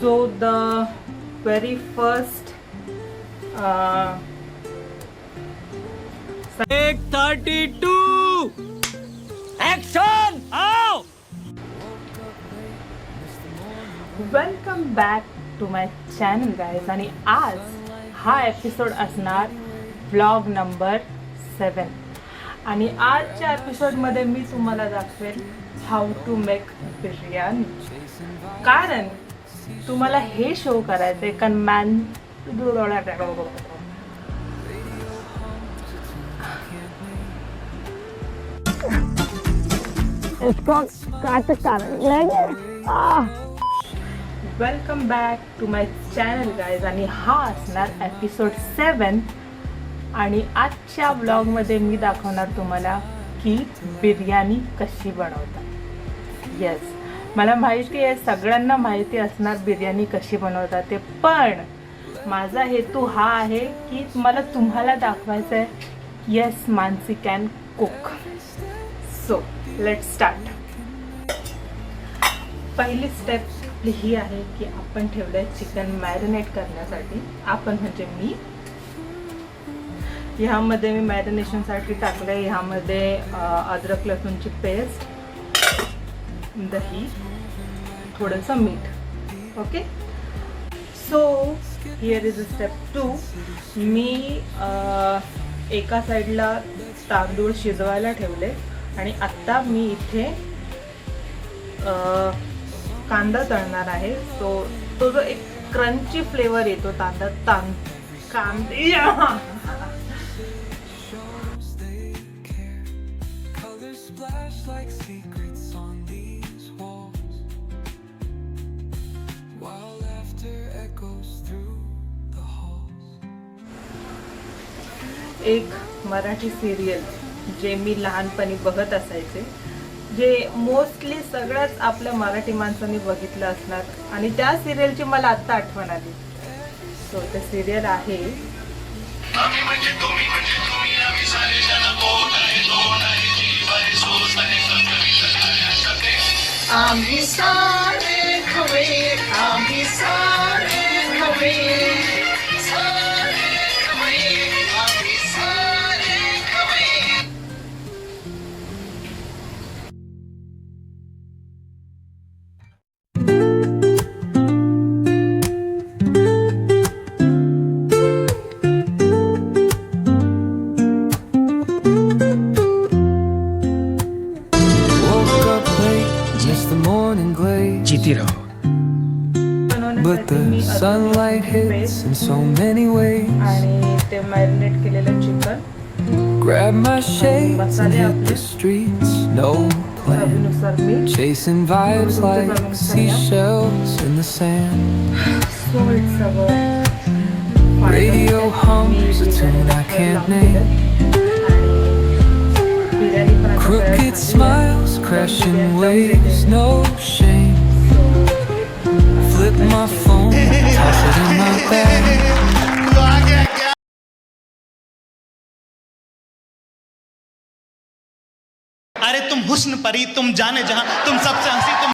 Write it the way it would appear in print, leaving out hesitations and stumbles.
So the very first 32 action आओ. Welcome back to my channel guys. आणि आज हा एपिसोड असणार व्लॉग नंबर 7. आणि आजच्या एपिसोडमध्ये मी तुम्हाला दाखवेल हाऊ टू मेक बिर्याणी. कारण तुम्हाला हे शो करायचं आहे कारण welcome back to my channel guys. आणि हा असणार एपिसोड 7. आणि आजच्या ब्लॉगमध्ये मी दाखवणार तुम्हाला की बिर्याणी कशी बनवतात. येस, मला माहिती आहे सगळ्यांना माहिती असणार बिर्याणी कशी बनवतात ते, पण माझा हेतू हा आहे की मला तुम्हाला दाखवायचं आहे yes Mansi can cook. So let's start. पहिली स्टेप ही आहे की आपण ठेवलं आहे चिकन मॅरिनेट करण्यासाठी. आपण म्हणजे मी ह्यामध्ये मी मॅरिनेशनसाठी टाकलं आहे ह्यामध्ये अद्रक लसूणची पेस्ट, दही, थोडंसं मीठ. Okay, so here is a step 2. मी एका साईडला तांदूळ शिजवायला ठेवले आणि आत्ता मी इथे कांदा तळणार आहे. तो जो एक क्रंची फ्लेवर येतो कांदे एक मराठी सिरियल जे मी लहानपणी बघत असायचे, जे मोस्टली सगळ्याच आपल्या मराठी माणसांनी बघितलं असणार, आणि त्या सिरियलची मला आत्ता आठवण आली. सो ते सिरियल आहे आम्ही सारे खवे, आम्ही सारे खवे, सारे खवे, आम्ही सारे खवे. जीती रहो. But the sunlight hits in so many ways. आणि ते मॅरिनेट केलेलं chicken, Grab my shades and hit the streets. No plan. चवीनुसार मीठ, Chasing vibes like seashells in the sand. Salt सगळं. Radio hums a tune I can't name. Crooked smiles, crashing waves, no shame. Flip my phone, toss it in my bag. अरे तुम हुस्न परी, तुम जाने जहां, तुम सबसे हंसी, तुम